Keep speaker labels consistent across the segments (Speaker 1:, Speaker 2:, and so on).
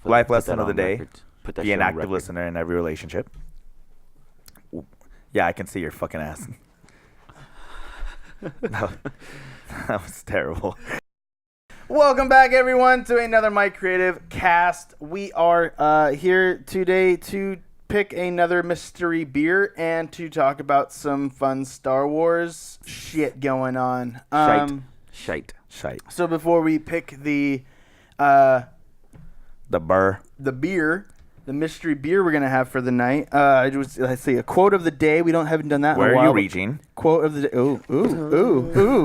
Speaker 1: Life lesson of the day. Be an active listener in every relationship. Yeah, I can see your fucking ass. That was terrible. Welcome back, everyone, to another Mikereative Cast. We are here today to pick another mystery beer and to talk about some fun Star Wars shit going on.
Speaker 2: Shite.
Speaker 1: So before we pick the beer, the mystery beer we're gonna have for the night, let's see, a quote of the day. We haven't done that in a while.
Speaker 2: Where are you reaching?
Speaker 1: Quote of the day. Ooh.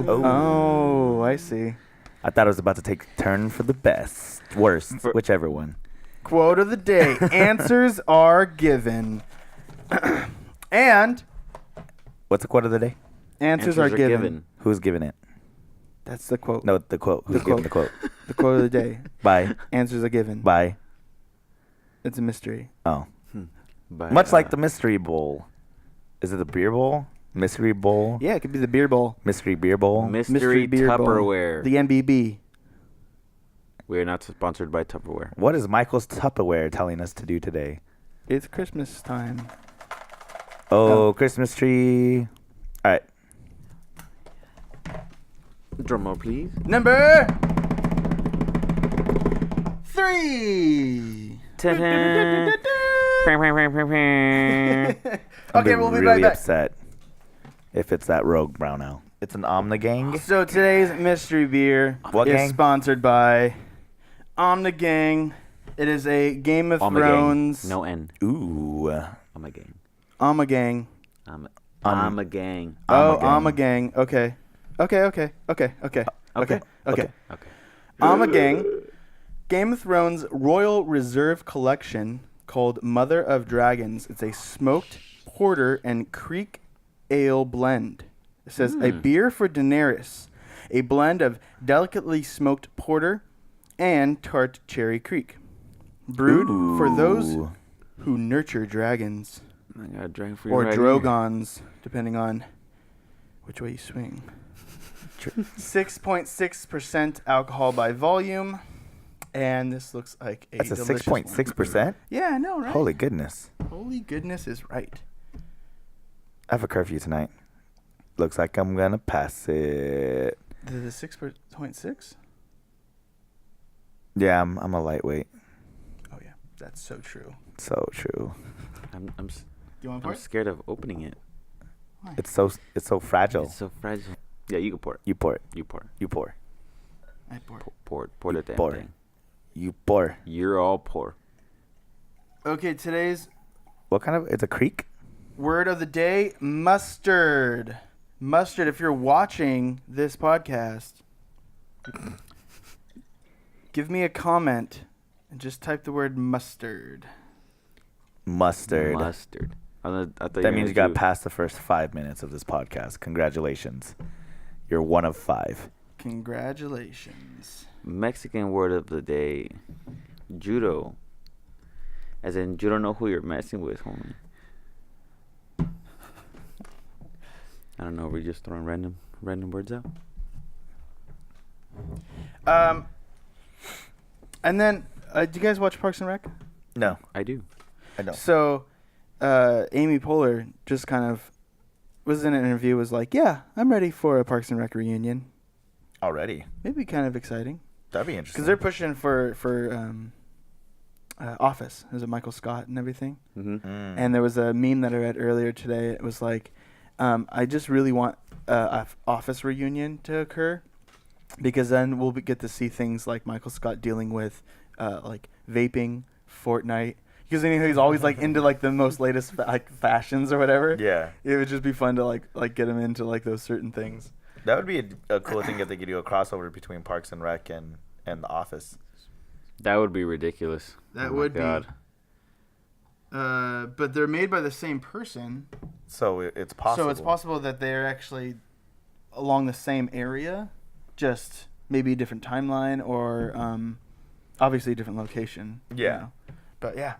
Speaker 1: Oh, I see.
Speaker 2: I thought I was about to take a turn for the best, worst, whichever one.
Speaker 1: Quote of the day. Answers are given. And
Speaker 2: what's the quote of the day?
Speaker 1: Answers are given.
Speaker 2: Who's giving it?
Speaker 1: That's the quote.
Speaker 2: No, the quote. Who's giving the quote?
Speaker 1: The quote of the day.
Speaker 2: By.
Speaker 1: Answers are given.
Speaker 2: By.
Speaker 1: It's a mystery.
Speaker 2: Oh. Much like the mystery bowl. Is it the beer bowl? Mystery bowl?
Speaker 1: Yeah, it could be the beer bowl.
Speaker 2: Mystery beer bowl?
Speaker 3: Mystery
Speaker 1: beer
Speaker 3: Tupperware.
Speaker 1: Bowl. The MBB.
Speaker 3: We are not sponsored by Tupperware.
Speaker 2: What is Michael's Tupperware telling us to do today?
Speaker 1: It's Christmas time.
Speaker 2: Oh, Christmas tree. All right.
Speaker 3: Drum roll, please.
Speaker 1: Number 3.
Speaker 3: Ta-da.
Speaker 1: Okay, we'll be
Speaker 2: really
Speaker 1: right back.
Speaker 2: upset if it's that Rogue Brown Ale. It's an Ommegang.
Speaker 1: So today's mystery beer is sponsored by Ommegang. It is a Game of Thrones.
Speaker 3: No N.
Speaker 2: Ooh.
Speaker 3: Ommegang.
Speaker 1: Ommegang.
Speaker 3: Ommegang.
Speaker 1: Oh, Ommegang. Okay. Ommegang. Game of Thrones Royal Reserve Collection called Mother of Dragons. It's a smoked porter and creek ale blend. It says a beer for Daenerys, a blend of delicately smoked porter and tart cherry creek, brewed for those who nurture dragons
Speaker 3: I got a drink for you
Speaker 1: or
Speaker 3: right
Speaker 1: drogons, depending on which way you swing. 6.6% alcohol by volume, and this looks like a
Speaker 2: That's a
Speaker 1: delicious
Speaker 2: 6.6%?
Speaker 1: Yeah, I know, right?
Speaker 2: Holy goodness.
Speaker 1: Holy goodness is right.
Speaker 2: I have a curfew tonight. Looks like I'm going to pass it.
Speaker 1: The 6.6?
Speaker 2: Yeah, I'm a lightweight.
Speaker 1: Oh, yeah. That's so true.
Speaker 2: So true.
Speaker 3: I'm
Speaker 1: You want to pour it?
Speaker 3: scared of opening it.
Speaker 1: Why?
Speaker 2: It's so fragile.
Speaker 3: It's so fragile. Yeah, you can pour it.
Speaker 2: You pour it.
Speaker 3: You pour.
Speaker 2: You pour.
Speaker 1: I pour.
Speaker 3: Pour the damn
Speaker 2: pour.
Speaker 3: thing.
Speaker 2: You pour.
Speaker 3: You're all pour.
Speaker 1: Okay, today's
Speaker 2: What kind of? It's a creek?
Speaker 1: word of the day, mustard. Mustard, if you're watching this podcast, give me a comment and just type the word mustard.
Speaker 2: Mustard.
Speaker 3: I thought
Speaker 2: That means you got past the first 5 minutes of this podcast. Congratulations. You're one of 5.
Speaker 1: Congratulations.
Speaker 3: Mexican word of the day. Judo. As in, you don't know who you're messing with, homie. I don't know. We're just throwing random words out.
Speaker 1: And then, do you guys watch Parks and Rec?
Speaker 2: No,
Speaker 3: I do.
Speaker 2: I don't.
Speaker 1: So, Amy Poehler just kind of was in an interview, was like, yeah, I'm ready for a Parks and Rec reunion.
Speaker 2: Already?
Speaker 1: Maybe kind of exciting.
Speaker 2: That'd be interesting.
Speaker 1: Because they're pushing for Office. There's a Michael Scott and everything.
Speaker 3: Mm-hmm.
Speaker 1: And there was a meme that I read earlier today. It was like, I just really want a Office reunion to occur, because then we'll get to see things like Michael Scott dealing with like vaping, Fortnite. Because he's always like into like the most latest fashions or whatever.
Speaker 2: Yeah.
Speaker 1: It would just be fun to like get him into like those certain things.
Speaker 2: That would be a cool thing if they could do a crossover between Parks and Rec and The Office.
Speaker 3: That would be ridiculous.
Speaker 1: That
Speaker 3: Oh
Speaker 1: would
Speaker 3: God.
Speaker 1: be. But they're made by the same person.
Speaker 2: So it's possible.
Speaker 1: So it's possible that they're actually along the same area, just maybe a different timeline or obviously a different location.
Speaker 2: Yeah.
Speaker 1: You know? But yeah,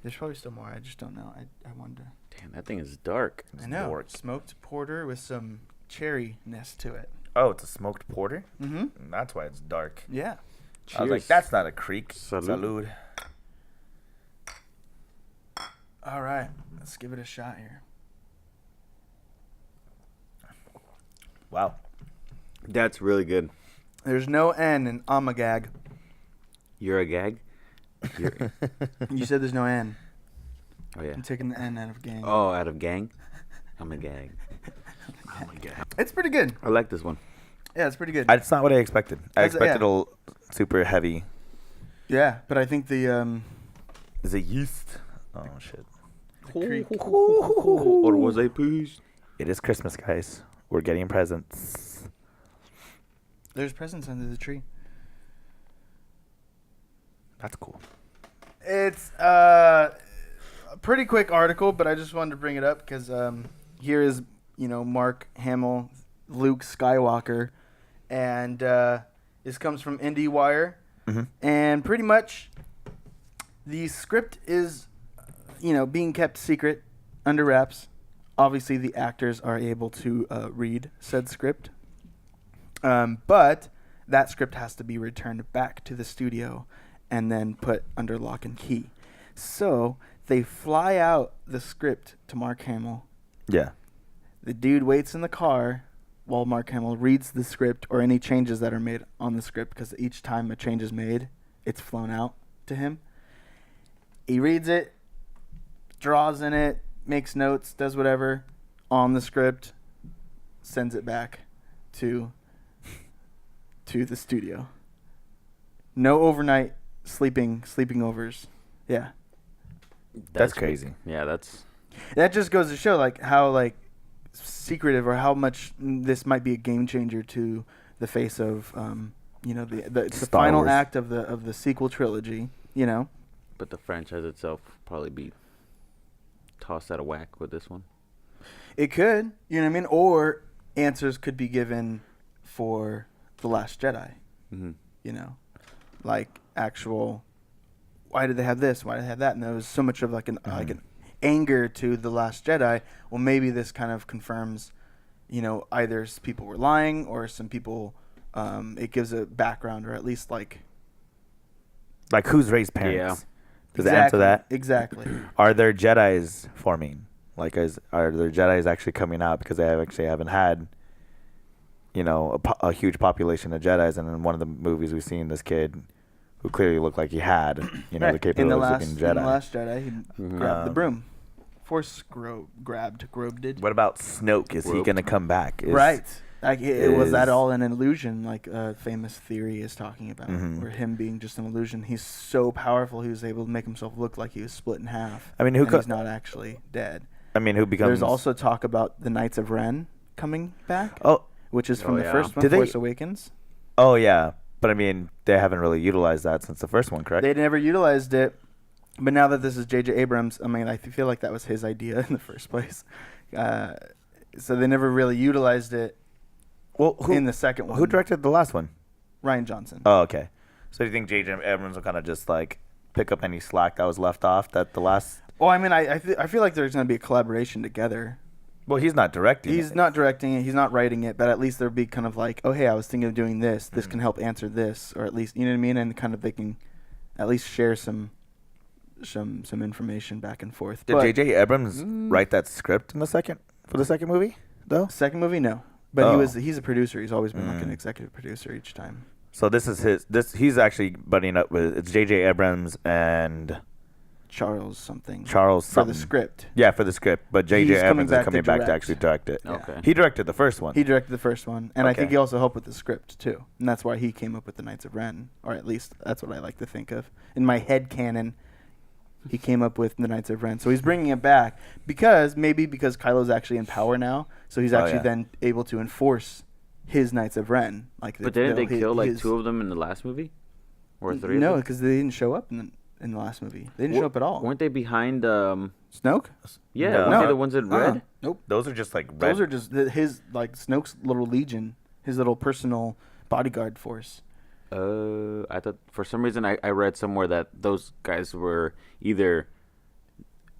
Speaker 1: there's probably still more. I just don't know. I wonder.
Speaker 3: Damn, that thing is dark.
Speaker 1: I know.
Speaker 2: Dork.
Speaker 1: Smoked porter with some cherryness to it.
Speaker 2: Oh, it's a smoked porter?
Speaker 1: Mm-hmm.
Speaker 2: And that's why it's dark.
Speaker 1: Yeah.
Speaker 2: I was like,
Speaker 3: Cheers.
Speaker 2: that's not a creek.
Speaker 3: Salud.
Speaker 2: Salud.
Speaker 1: All right, let's give it a shot here.
Speaker 2: Wow.
Speaker 3: That's really good.
Speaker 1: There's no N in Ommegang.
Speaker 3: You're a gag? You're,
Speaker 1: You said there's no N.
Speaker 3: oh, yeah.
Speaker 1: I'm taking the N out of gang.
Speaker 3: Oh, out of gang? I'm a gag.
Speaker 1: It's pretty good.
Speaker 3: I like this one.
Speaker 1: Yeah, it's pretty good.
Speaker 2: That's not what I expected. I
Speaker 1: That's-
Speaker 2: expected
Speaker 1: yeah.
Speaker 2: a super heavy.
Speaker 1: Yeah, but I think the
Speaker 2: Is it yeast? Oh, shit.
Speaker 1: creek.
Speaker 3: Or was I please?
Speaker 2: It is Christmas, guys. We're getting presents.
Speaker 1: There's presents under the tree.
Speaker 2: That's cool.
Speaker 1: It's a pretty quick article, but I just wanted to bring it up because here is, Mark Hamill, Luke Skywalker, and this comes from IndieWire.
Speaker 2: Mm-hmm.
Speaker 1: And pretty much the script is, being kept secret under wraps. Obviously, the actors are able to read said script. But that script has to be returned back to the studio and then put under lock and key. So they fly out the script to Mark Hamill.
Speaker 2: Yeah.
Speaker 1: The dude waits in the car while Mark Hamill reads the script or any changes that are made on the script, because each time a change is made, it's flown out to him. He reads it, draws in it, makes notes, does whatever on the script, sends it back to the studio. No overnight sleeping overs. Yeah.
Speaker 2: That's crazy.
Speaker 3: Yeah, that's...
Speaker 1: That just goes to show how secretive, or how much this might be a game changer to the face of the
Speaker 2: Star
Speaker 1: final
Speaker 2: Wars.
Speaker 1: act of the sequel trilogy,
Speaker 3: But the franchise itself probably be tossed out of whack with this one.
Speaker 1: It could, you know what I mean? Or answers could be given for The Last Jedi,
Speaker 3: Mm-hmm.
Speaker 1: like actual, why did they have this? Why did they have that? And there was so much of like an anger to The Last Jedi. Well, maybe this kind of confirms, either people were lying or some people, it gives a background, or at least like
Speaker 2: Who's raised parents?
Speaker 3: Yeah.
Speaker 2: Does it answer that?
Speaker 1: Exactly.
Speaker 2: Are there Jedis forming? Are there Jedis actually coming out? Because they haven't had, a huge population of Jedis. And in one of the movies we've seen, this kid who clearly looked like he had, the
Speaker 1: Right.
Speaker 2: capabilities
Speaker 1: in the
Speaker 2: of being Jedi.
Speaker 1: Last Jedi, he grabbed the
Speaker 2: Um,
Speaker 1: broom. Force groped it.
Speaker 2: What about Snoke? Is he
Speaker 3: Groped.
Speaker 2: going to come back?
Speaker 1: Right. Was that
Speaker 2: is-
Speaker 1: all an illusion, like a famous theory is talking about,
Speaker 2: Mhm.
Speaker 1: or him being just an illusion? He's so powerful, he was able to make himself look like he was split in half.
Speaker 2: I mean, who
Speaker 1: and
Speaker 2: co-
Speaker 1: he's not actually dead.
Speaker 2: who becomes...
Speaker 1: There's also talk about the Knights of Ren coming back,
Speaker 2: Oh,
Speaker 1: which is from
Speaker 3: Oh,
Speaker 1: the
Speaker 3: yeah.
Speaker 1: first one,
Speaker 2: Did they-
Speaker 1: Force Awakens.
Speaker 2: oh yeah. But I mean, they haven't really utilized that since the first one, correct?
Speaker 1: They never utilized it, but now that this is J.J. Abrams, I mean, I feel like that was his idea in the first place. So they never really utilized it
Speaker 2: Well,
Speaker 1: in the second one.
Speaker 2: who directed the last one?
Speaker 1: Ryan Johnson.
Speaker 2: Oh, okay. So do you think J.J. Abrams will kind of just pick up any slack that was left off that the last...
Speaker 1: Well, I mean, I feel like there's going to be a collaboration together.
Speaker 2: Well, he's not directing
Speaker 1: He's
Speaker 2: it.
Speaker 1: not directing it. He's not writing it. But at least there'll be kind of like, oh, hey, I was thinking of doing this. This can help answer this, or at least, you know what I mean? And kind of they can at least share some information back and forth.
Speaker 2: Did
Speaker 1: But
Speaker 2: J.J. Abrams write that script for the second movie, though?
Speaker 1: second movie, no. But
Speaker 2: Oh.
Speaker 1: he's a producer. He's always been like an executive producer each time.
Speaker 2: So this is he's actually buddying up with, it's J.J. Abrams and
Speaker 1: Charles something.
Speaker 2: Charles
Speaker 1: For
Speaker 2: something.
Speaker 1: the script.
Speaker 2: Yeah, for the script. But J.J.
Speaker 1: He's coming
Speaker 2: Abrams is
Speaker 1: back to
Speaker 2: coming back to
Speaker 1: direct.
Speaker 2: actually direct it.
Speaker 1: Yeah.
Speaker 3: Okay.
Speaker 2: He directed the first one.
Speaker 1: He directed the first one. And I think
Speaker 2: Okay.
Speaker 1: he also helped with the script, too. And that's why he came up with the Knights of Ren. Or at least that's what I like to think of. In my head canon, he came up with the Knights of Ren. So he's bringing it back because Kylo's actually in power now. So he's actually
Speaker 2: yeah.
Speaker 1: then able to enforce his Knights of Ren.
Speaker 3: But didn't they kill two of them in the last movie? Or three of
Speaker 1: No,
Speaker 3: them?
Speaker 1: because they didn't show up in the last movie. They didn't show up at all.
Speaker 3: Weren't they behind...
Speaker 1: Snoke?
Speaker 3: Yeah,
Speaker 2: No.
Speaker 3: weren't they the ones in red?
Speaker 1: Nope.
Speaker 2: Those are just red.
Speaker 1: Those are just his, Snoke's little legion, his little personal bodyguard force.
Speaker 3: I thought for some reason I read somewhere that those guys were either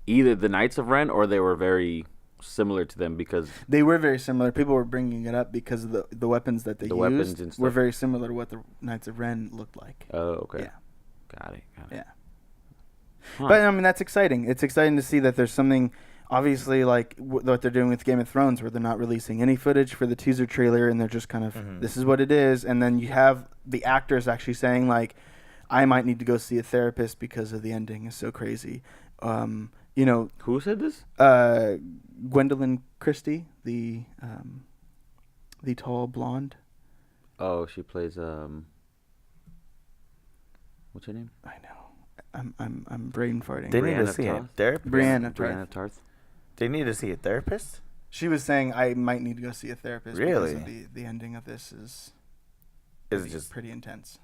Speaker 3: the Knights of Ren or they were very similar to them because
Speaker 1: they were very similar. People were bringing it up because of the weapons that they
Speaker 3: weapons
Speaker 1: used
Speaker 3: and
Speaker 1: were
Speaker 3: stuff.
Speaker 1: very similar to what the Knights of Ren looked like.
Speaker 3: Oh, okay.
Speaker 1: Yeah.
Speaker 3: Got it.
Speaker 1: Yeah.
Speaker 3: Huh.
Speaker 1: But I mean, that's exciting. It's exciting to see that there's something, obviously, like what they're doing with Game of Thrones, where they're not releasing any footage for the teaser trailer, and they're just kind of, this is what it is. And then you have the actors actually saying, like, I might need to go see a therapist because of the ending is so crazy. You know,
Speaker 3: Who said this?
Speaker 1: Gwendolyn Christie, the tall blonde.
Speaker 3: Oh, she plays what's her name?
Speaker 1: I know. I'm brain farting.
Speaker 2: They need to
Speaker 3: Brienne
Speaker 2: see a
Speaker 3: of Tarth?
Speaker 2: therapist.
Speaker 1: Brienne of
Speaker 3: Brienne
Speaker 1: Tarth.
Speaker 3: of Tarth.
Speaker 2: They need to see a therapist.
Speaker 1: She was saying I might need to go see a therapist
Speaker 2: Really?
Speaker 1: because of the ending of this is
Speaker 2: Is just
Speaker 1: pretty intense.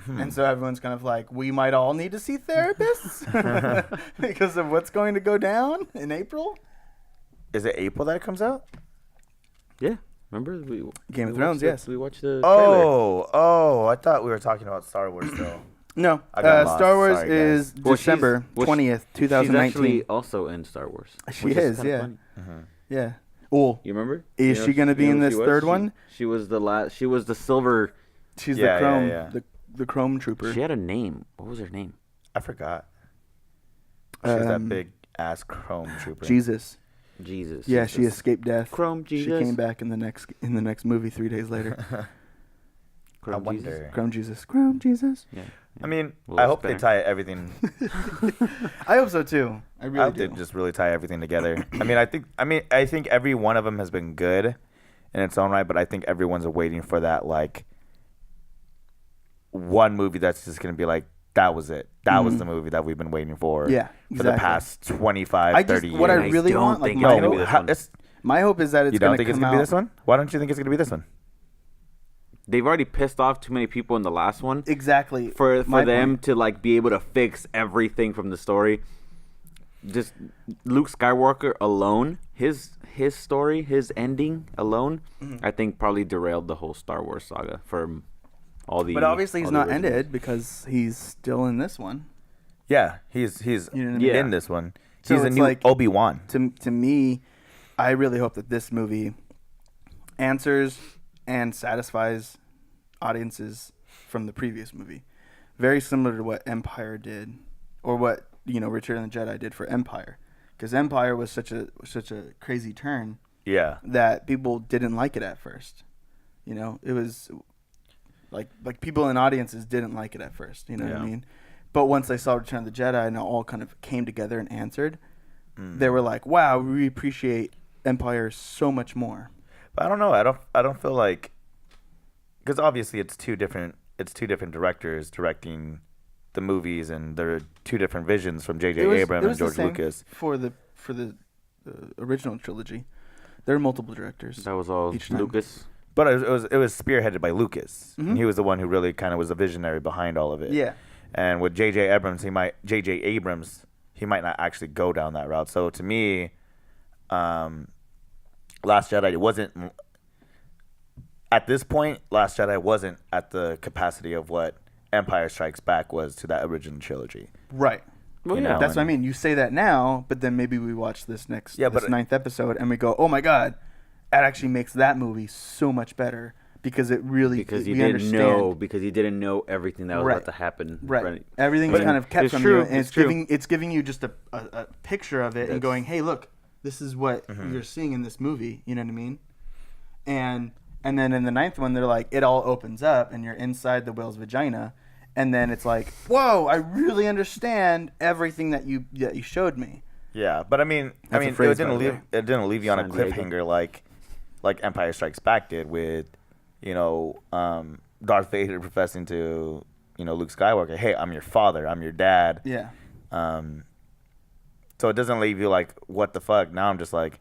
Speaker 1: And so everyone's kind of like, we might all need to see therapists because of what's going to go down in April.
Speaker 2: Is it April that it comes out?
Speaker 3: Yeah. Remember
Speaker 1: Game of
Speaker 3: we
Speaker 1: Thrones,
Speaker 3: watched
Speaker 1: yes.
Speaker 3: We watched the trailer.
Speaker 2: Oh! I thought we were talking about Star Wars still.
Speaker 1: No,
Speaker 2: I got lost.
Speaker 1: Star Wars
Speaker 2: Sorry, guys.
Speaker 1: is
Speaker 3: Well,
Speaker 1: December
Speaker 3: she's
Speaker 1: 20th,
Speaker 3: She's
Speaker 1: 2019.
Speaker 3: actually also in Star Wars.
Speaker 1: She
Speaker 3: which
Speaker 1: is,
Speaker 3: kinda
Speaker 1: yeah.
Speaker 3: funny.
Speaker 1: Yeah. Well,
Speaker 3: You remember?
Speaker 1: Is
Speaker 3: You know
Speaker 1: she gonna be
Speaker 3: you
Speaker 1: in
Speaker 3: know
Speaker 1: this
Speaker 3: she was?
Speaker 1: third one?
Speaker 3: She was the last. She was the silver.
Speaker 1: she's
Speaker 2: Yeah,
Speaker 1: the Chrome,
Speaker 2: yeah.
Speaker 1: the Chrome Trooper.
Speaker 3: She had a name. What was her name?
Speaker 2: I forgot. She's that
Speaker 1: Um,
Speaker 2: big ass chrome trooper.
Speaker 1: Jesus.
Speaker 3: Jesus.
Speaker 1: Yeah, she escaped death.
Speaker 3: Chrome Jesus.
Speaker 1: She came back in the next movie 3 days later.
Speaker 3: Chrome
Speaker 2: I
Speaker 3: Jesus.
Speaker 2: wonder.
Speaker 1: Chrome Jesus. Chrome Jesus.
Speaker 3: Yeah.
Speaker 2: I mean,
Speaker 3: Will
Speaker 2: I hope they
Speaker 3: Banner.
Speaker 2: tie everything.
Speaker 1: I hope so too. I
Speaker 2: I
Speaker 1: really
Speaker 2: hope
Speaker 1: do.
Speaker 2: they just really tie everything together. I think every one of them has been good in its own right, but I think everyone's waiting for that like one movie that's just gonna be like, that was it. That was the movie that we've been waiting for.
Speaker 1: Yeah,
Speaker 2: For the
Speaker 1: exactly.
Speaker 2: past 25, 30 years.
Speaker 1: What I
Speaker 3: I
Speaker 1: really
Speaker 3: don't
Speaker 1: want, like
Speaker 3: think
Speaker 1: my
Speaker 3: it's gonna be
Speaker 1: hope,
Speaker 3: this one.
Speaker 1: my hope is that it's
Speaker 2: You
Speaker 1: going
Speaker 2: don't
Speaker 1: to
Speaker 2: think it's
Speaker 1: come
Speaker 2: gonna be
Speaker 1: out.
Speaker 2: this one? Why don't you think it's gonna be this one?
Speaker 3: They've already pissed off too many people in the last one
Speaker 1: Exactly.
Speaker 3: for
Speaker 1: My
Speaker 3: them
Speaker 1: point.
Speaker 3: to like be able to fix everything from the story. Just Luke Skywalker alone, his story, his ending alone, I think probably derailed the whole Star Wars saga for all the.
Speaker 1: But obviously he's
Speaker 3: all the
Speaker 1: not
Speaker 3: originals.
Speaker 1: ended because he's still in this one.
Speaker 2: Yeah, he's
Speaker 1: You know what I mean?
Speaker 3: Yeah.
Speaker 2: in this one.
Speaker 1: So
Speaker 2: He's a
Speaker 1: it's
Speaker 2: new
Speaker 1: like-
Speaker 2: Obi-Wan.
Speaker 1: To me, I really hope that this movie answers and satisfies audiences from the previous movie. Very similar to what Empire did, or what Return of the Jedi did for Empire, because Empire was such a crazy turn
Speaker 2: Yeah.
Speaker 1: that people didn't like it at first. It was like people in audiences didn't like it at first. You know what I
Speaker 2: Yeah.
Speaker 1: mean? But once they saw Return of the Jedi and it all kind of came together and answered, they were like, "Wow, we appreciate Empire so much more."
Speaker 2: But I don't know. I don't feel like, because obviously it's two different directors directing the movies, and there are two different visions from J.J. Abrams and
Speaker 1: the
Speaker 2: George
Speaker 1: same
Speaker 2: Lucas.
Speaker 1: for the original trilogy. There are multiple directors.
Speaker 3: That was all
Speaker 1: Each time.
Speaker 3: Lucas.
Speaker 2: But it was spearheaded by Lucas,
Speaker 1: Mhm.
Speaker 2: and he was the one who really kind of was the visionary behind all of it.
Speaker 1: Yeah.
Speaker 2: And with J.J. Abrams, he might not actually go down that route. So to me, Last Jedi wasn't at this point. Last Jedi wasn't at the capacity of what Empire Strikes Back was to that original trilogy.
Speaker 1: Right.
Speaker 3: Well,
Speaker 2: You
Speaker 3: yeah.
Speaker 2: know,
Speaker 1: That's what I mean. You say that now, but then maybe we watch this this
Speaker 2: but-
Speaker 1: ninth episode and we go, "Oh my god, that actually makes that movie so much better because it really
Speaker 3: Because you
Speaker 1: we
Speaker 3: didn't
Speaker 1: understand."
Speaker 3: know. Because you didn't know everything that was
Speaker 1: Right.
Speaker 3: about to happen.
Speaker 1: Right. Everything's
Speaker 3: But
Speaker 1: kind of kept
Speaker 3: it's
Speaker 1: from
Speaker 3: true,
Speaker 1: you, and
Speaker 3: it's true.
Speaker 1: it's giving you just a picture of it and
Speaker 3: That's-
Speaker 1: going, "Hey, look, this is what you're seeing in this movie." You know what I mean? And then in the ninth one, they're like, it all opens up and you're inside the whale's vagina, and then it's like, "Whoa, I really understand everything that you showed me."
Speaker 2: Yeah, but it
Speaker 1: That's a phrase,
Speaker 2: didn't
Speaker 1: by the
Speaker 2: leave
Speaker 1: way.
Speaker 2: it didn't leave you on a
Speaker 3: San Diego.
Speaker 2: cliffhanger like Empire Strikes Back did with, Darth Vader professing to Luke Skywalker, "Hey, I'm your father, I'm your dad."
Speaker 1: Yeah.
Speaker 2: So it doesn't leave you like, what the fuck? Now I'm just like,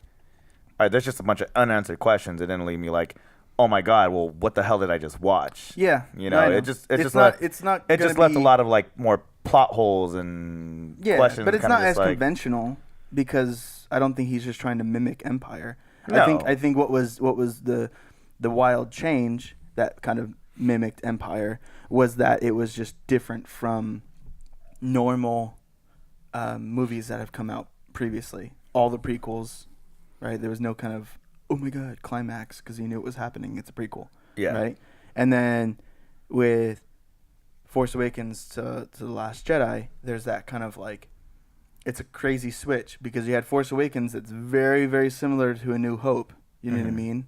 Speaker 2: all right, there's just a bunch of unanswered questions. It didn't leave me like, oh my god, well, what the hell did I just watch?
Speaker 1: Yeah.
Speaker 2: You
Speaker 1: No,
Speaker 2: know,
Speaker 1: I know.
Speaker 2: it just
Speaker 1: It's
Speaker 2: left
Speaker 1: not
Speaker 2: it
Speaker 1: gonna
Speaker 2: just left a
Speaker 1: be-
Speaker 2: lot of like more plot holes and
Speaker 1: Yeah,
Speaker 2: questions.
Speaker 1: but it's
Speaker 2: kinda
Speaker 1: not
Speaker 2: just
Speaker 1: as
Speaker 2: like,
Speaker 1: conventional because I don't think he's just trying to mimic Empire.
Speaker 2: No.
Speaker 1: I think what was the wild change that kind of mimicked Empire was that it was just different from normal movies that have come out previously. All the prequels, right? There was no kind of, oh my God, climax, because you knew it was happening. It's a prequel.
Speaker 2: Yeah.
Speaker 1: Right? And then with Force Awakens to The Last Jedi, there's that kind of like, it's a crazy switch, because you had Force Awakens that's very, very similar to A New Hope. You know what I mean?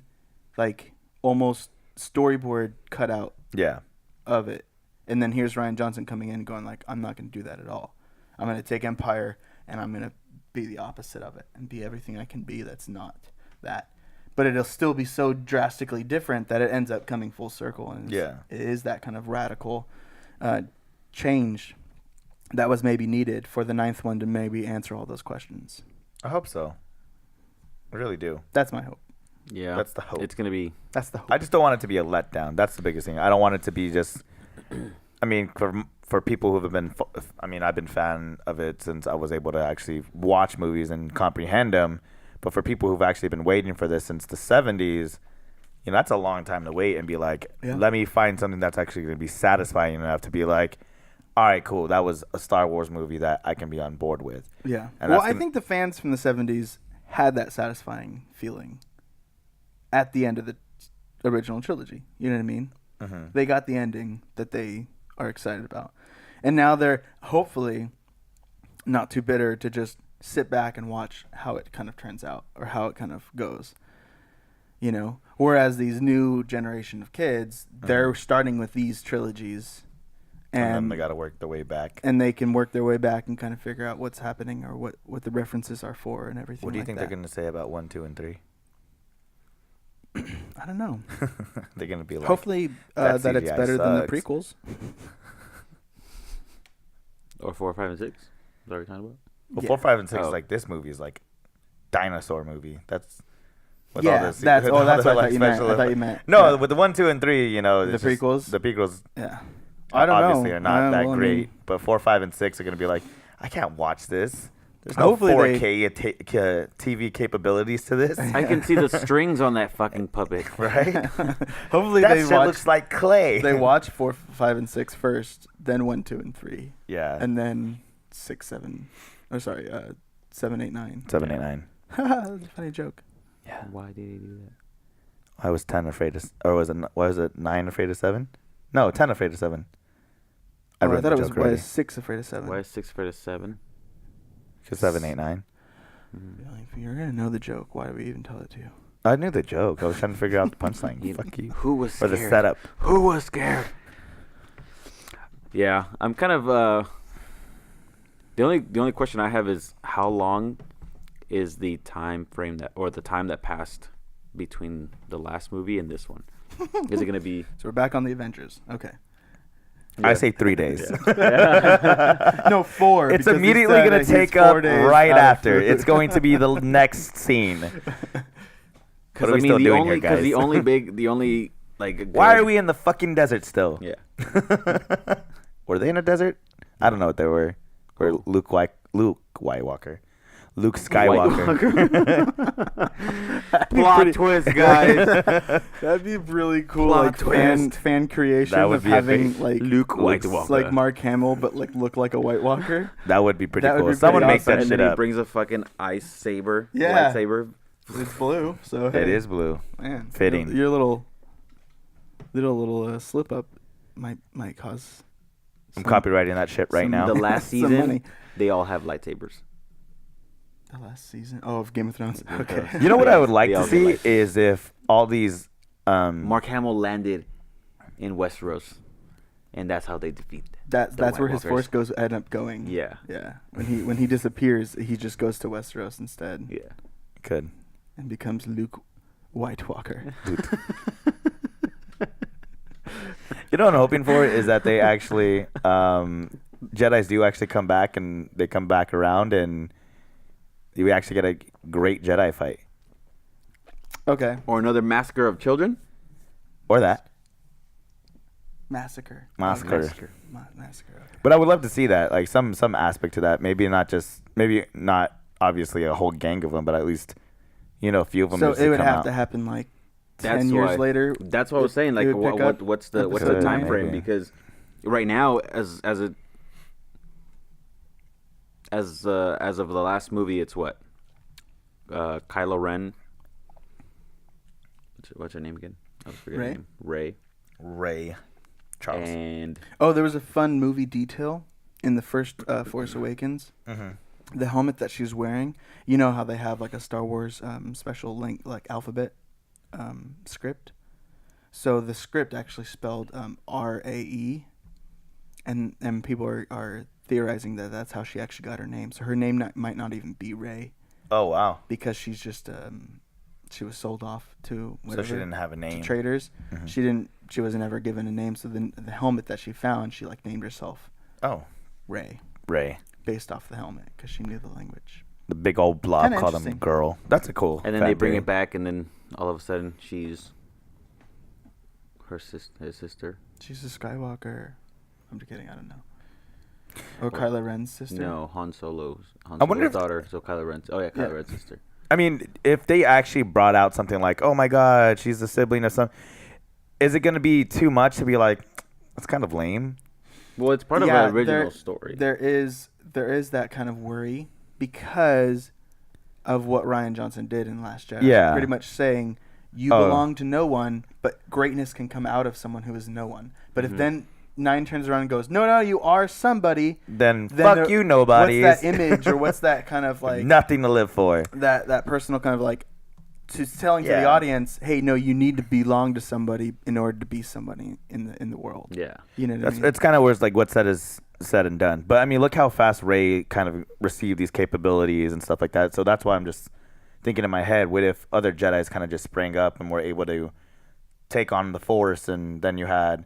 Speaker 1: Like, almost storyboard cutout of it. And then here's Rian Johnson coming in and going like, I'm not going to do that at all. I'm going to take Empire and I'm going to be the opposite of it and be everything I can be that's not that. But it'll still be so drastically different that it ends up coming full circle. And it is that kind of radical change that was maybe needed for the 9th one to maybe answer all those questions.
Speaker 2: I hope so. I really do.
Speaker 1: That's my hope.
Speaker 3: Yeah.
Speaker 2: That's the hope.
Speaker 3: It's going to be.
Speaker 1: That's the hope.
Speaker 2: I just don't want it to be a letdown. That's the biggest thing. I don't want it to be just. I mean, for people who have been. I mean, I've been a fan of it since I was able to actually watch movies and comprehend them. But for people who've actually been waiting for this since the 70s, you know, that's a long time to wait and be like, let me find something that's actually going to be satisfying enough to be like, all right, cool. That was a Star Wars movie that I can be on board with.
Speaker 1: Yeah.
Speaker 2: And
Speaker 1: well, I think the fans from the 70s had that satisfying feeling at the end of the original trilogy. You know what I mean? Mm-hmm. They got the ending that they are excited about. And now they're hopefully not too bitter to just sit back and watch how it kind of turns out or how it kind of goes. You know? Whereas these new generation of kids, they're starting with these trilogies.
Speaker 2: And then they got to work their way back.
Speaker 1: And they can work their way back and kind of figure out what's happening or what the references are for and everything.
Speaker 2: What do you think they're going to say about 1, 2, and 3?
Speaker 1: I don't know.
Speaker 2: They're going to be like,
Speaker 1: hopefully that it's better than the prequels.
Speaker 3: Or 4, 5, and 6? Is that what you're talking about?
Speaker 2: Well, 4, 5, and 6 is like, this movie is like dinosaur movie. That's with
Speaker 1: all
Speaker 2: this.
Speaker 1: That's what I thought you meant. I thought you meant.
Speaker 2: No, with the 1, 2, and 3, you know,
Speaker 1: the prequels.
Speaker 2: The prequels.
Speaker 1: Yeah. I don't
Speaker 2: obviously
Speaker 1: know.
Speaker 2: are not that great, but 4, 5, and 6 are going to be like, I can't watch this. There's no
Speaker 1: Hopefully
Speaker 2: 4K TV capabilities to this.
Speaker 3: I can see the strings on that fucking puppet.
Speaker 2: Right?
Speaker 1: Hopefully
Speaker 2: that
Speaker 1: they
Speaker 2: shit
Speaker 1: watch,
Speaker 2: looks like clay.
Speaker 1: They watch 4, 5, and 6 first, then 1, 2, and 3.
Speaker 2: Yeah.
Speaker 1: And then 6, 7. Oh, sorry, 7, 8, 9.
Speaker 2: 7, 8, 9.
Speaker 1: That's a funny joke.
Speaker 3: Yeah. Why did he do that?
Speaker 2: I was 10 afraid of, or was it 9 afraid of 7? No, 10 afraid of 7.
Speaker 1: I thought it was why is 6 afraid of 7?
Speaker 3: Why is 6 afraid of 7?
Speaker 2: Because 7, 8, 9.
Speaker 1: If you're gonna know the joke, why do we even tell it to you?
Speaker 2: I knew the joke. I was trying to figure out the punchline. Fuck you.
Speaker 3: Who was scared?
Speaker 2: Or the setup.
Speaker 3: Who was scared? Yeah, I'm kind of the only question I have is how long is the time frame the time that passed between the last movie and this one? Is it gonna be?
Speaker 1: So we're back on the Avengers. Okay.
Speaker 2: Yeah. I say 3 days.
Speaker 1: No, 4.
Speaker 2: It's immediately going to take up right after. It's going to be the next scene.
Speaker 3: Because I mean, the only
Speaker 2: Why are we in the fucking desert still?
Speaker 3: Yeah.
Speaker 2: Were they in a desert? I don't know what they were. Or Luke Skywalker.
Speaker 3: Plot twist, guys.
Speaker 1: That'd be really cool. Like fan creation of having like
Speaker 3: Luke White Walker,
Speaker 1: like Mark Hamill, but like look like a White Walker.
Speaker 2: That would be pretty cool. Someone make that
Speaker 3: and
Speaker 2: shit
Speaker 3: then
Speaker 2: up.
Speaker 3: He brings a fucking ice saber.
Speaker 1: Yeah,
Speaker 3: lightsaber.
Speaker 1: It's blue, so
Speaker 2: it is blue.
Speaker 1: Man,
Speaker 2: fitting.
Speaker 1: Your little slip up might cause.
Speaker 2: I'm copywriting that shit right now.
Speaker 3: The last season, they all have lightsabers.
Speaker 1: The last season? Oh, of Game of Thrones. Okay.
Speaker 2: You know what I would like to see is if all these...
Speaker 3: Mark Hamill landed in Westeros, and that's how they defeat
Speaker 1: that's where his force end up going.
Speaker 3: Yeah.
Speaker 1: Yeah. When he disappears, he just goes to Westeros instead.
Speaker 3: Yeah.
Speaker 2: Good.
Speaker 1: And becomes Luke White Walker.
Speaker 2: You know what I'm hoping for is that they actually... Jedis do actually come back, and they come back around, and... we actually get a great Jedi fight.
Speaker 1: Okay.
Speaker 3: Or another massacre of children.
Speaker 2: Or that.
Speaker 1: Massacre.
Speaker 2: Massacre.
Speaker 1: Okay.
Speaker 2: But I would love to see that, like some aspect to that. Maybe not obviously a whole gang of them, but at least, a few of them.
Speaker 1: So it would have to happen like 10 years later.
Speaker 3: That's what I was saying. Like, what's the time frame? Because right now, as of the last movie, it's what? Kylo Ren. What's her name again? I was forgetting her name.
Speaker 2: Ray Charles.
Speaker 3: And
Speaker 1: there was a fun movie detail in the first Force Awakens.
Speaker 2: Mm-hmm.
Speaker 1: The helmet that she's wearing. You know how they have like a Star Wars special link, like alphabet script. So the script actually spelled RAE, and people are theorizing that that's how she actually got her name. So her name might not even be Ray.
Speaker 2: Oh wow!
Speaker 1: Because she's just she was sold off to whatever,
Speaker 2: so she didn't have a name.
Speaker 1: To traders.
Speaker 2: Mm-hmm.
Speaker 1: She was never given a name. So then the helmet that she found, she like named herself.
Speaker 2: Oh,
Speaker 1: Ray. Based off the helmet because she knew the language.
Speaker 2: The big old blob
Speaker 1: Kinda
Speaker 2: called him Girl. That's a cool.
Speaker 3: And then they bring it back, and then all of a sudden she's his sister.
Speaker 1: She's a Skywalker. I'm just kidding. I don't know. Or Kylo Ren's sister.
Speaker 3: No, Han Solo's
Speaker 2: wonder if-
Speaker 3: daughter. So Kylo Ren's. Oh yeah, Kylo Ren's sister.
Speaker 2: I mean, if they actually brought out something like, "Oh my God, she's the sibling of some," is it going to be too much to be like, that's kind of lame?
Speaker 3: Well, it's part of the original story.
Speaker 1: There is that kind of worry because of what Rian Johnson did in Last Jedi.
Speaker 2: Yeah.
Speaker 1: Pretty much saying you belong to no one, but greatness can come out of someone who is no one. But if then 9 turns around and goes, no, you are somebody.
Speaker 2: Then fuck you, nobodies.
Speaker 1: What's that image or what's that kind of like
Speaker 2: nothing to live for?
Speaker 1: That personal kind of like to telling to the audience, hey, no, you need to belong to somebody in order to be somebody in the world.
Speaker 3: Yeah,
Speaker 1: you know what I mean?
Speaker 2: It's kind of where it's like what's said is said and done. But I mean, look how fast Rey kind of received these capabilities and stuff like that. So that's why I'm just thinking in my head, what if other Jedis kind of just sprang up and were able to take on the Force, and then you had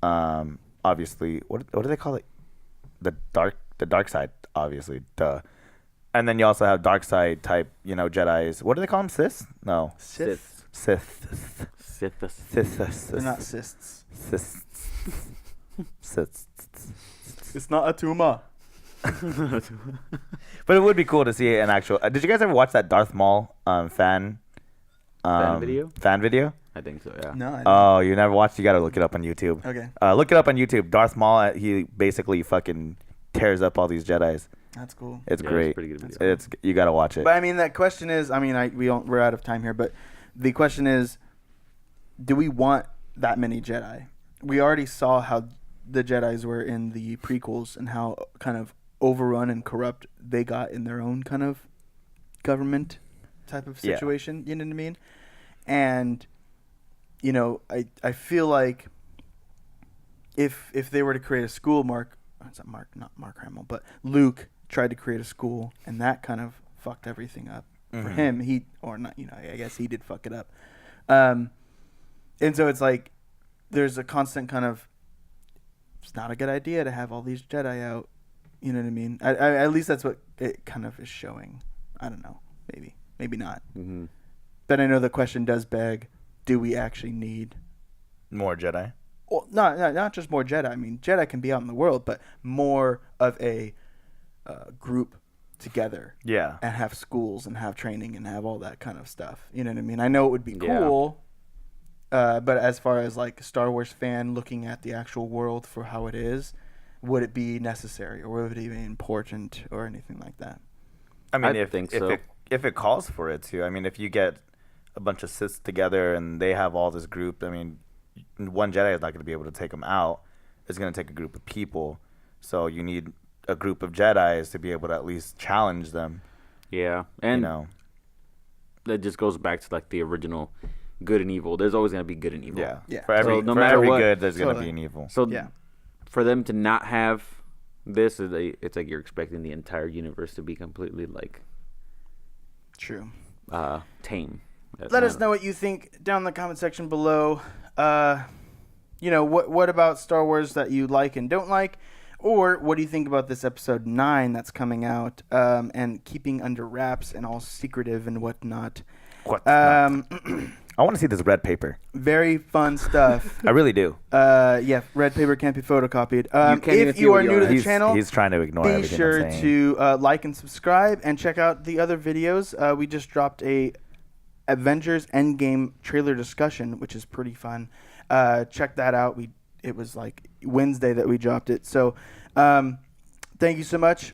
Speaker 2: obviously what do they call it? The dark side, obviously, duh. And then you also have dark side type, Jedis. What do they call them? Sith? No.
Speaker 1: Sith.
Speaker 2: Sith.
Speaker 1: They're not cysts.
Speaker 2: Sith.
Speaker 1: It's not a tumor.
Speaker 2: But it would be cool to see an actual. Did you guys ever watch that Darth Maul fan
Speaker 3: video?
Speaker 2: Fan video?
Speaker 3: I think so. Yeah.
Speaker 1: No. I didn't.
Speaker 2: Oh, you never watched? You got to look it up on YouTube.
Speaker 1: Okay.
Speaker 2: Look it up on YouTube. Darth Maul. He basically fucking tears up all these Jedis.
Speaker 1: That's cool.
Speaker 2: It's
Speaker 3: Yeah,
Speaker 2: great.
Speaker 3: it's a pretty good video.
Speaker 2: You got to watch it.
Speaker 1: But I mean, that question is, we're out of time here, but the question is, do we want that many Jedi? We already saw how the Jedis were in the prequels and how kind of overrun and corrupt they got in their own kind of government type of situation. You know what I mean? And I feel like if they were to create a school, not Mark Hamill, but Luke tried to create a school, and that kind of fucked everything up for him. I guess he did fuck it up. And so it's like there's a constant kind of, it's not a good idea to have all these Jedi out. You know what I mean? At least that's what it kind of is showing. I don't know. Maybe not. Mm-hmm. But I know the question does beg, do we actually need
Speaker 2: more Jedi?
Speaker 1: Well, not just more Jedi. I mean, Jedi can be out in the world, but more of a group together.
Speaker 2: Yeah.
Speaker 1: And have schools and have training and have all that kind of stuff. You know what I mean? I know it would be cool, but as far as like a Star Wars fan looking at the actual world for how it is, would it be necessary or would it be important or anything like that?
Speaker 2: I mean, if it calls for it to. I mean, if you get a bunch of Siths together and they have all this group, I mean, one Jedi is not going to be able to take them out. It's going to take a group of people. So you need a group of Jedis to be able to at least challenge them.
Speaker 3: Yeah. And that just goes back to like the original good and evil. There's always going to be good and evil.
Speaker 1: Yeah.
Speaker 2: For every good, there's going to be an evil.
Speaker 3: So for them to not have this, it's like you're expecting the entire universe to be completely like
Speaker 1: true,
Speaker 3: tame.
Speaker 1: Let us know what you think down in the comment section below. What about Star Wars that you like and don't like? Or what do you think about this episode 9 that's coming out and keeping under wraps and all secretive and whatnot?
Speaker 2: I want to see this red paper.
Speaker 1: Very fun stuff.
Speaker 2: I really do.
Speaker 1: Red paper can't be photocopied. If you are new to the channel,
Speaker 2: he's trying to ignore
Speaker 1: be
Speaker 2: everything
Speaker 1: sure
Speaker 2: I'm saying.
Speaker 1: to like and subscribe and check out the other videos. We just dropped a Avengers Endgame trailer discussion, which is pretty fun. Check that out. It was like Wednesday that we dropped it. So thank you so much.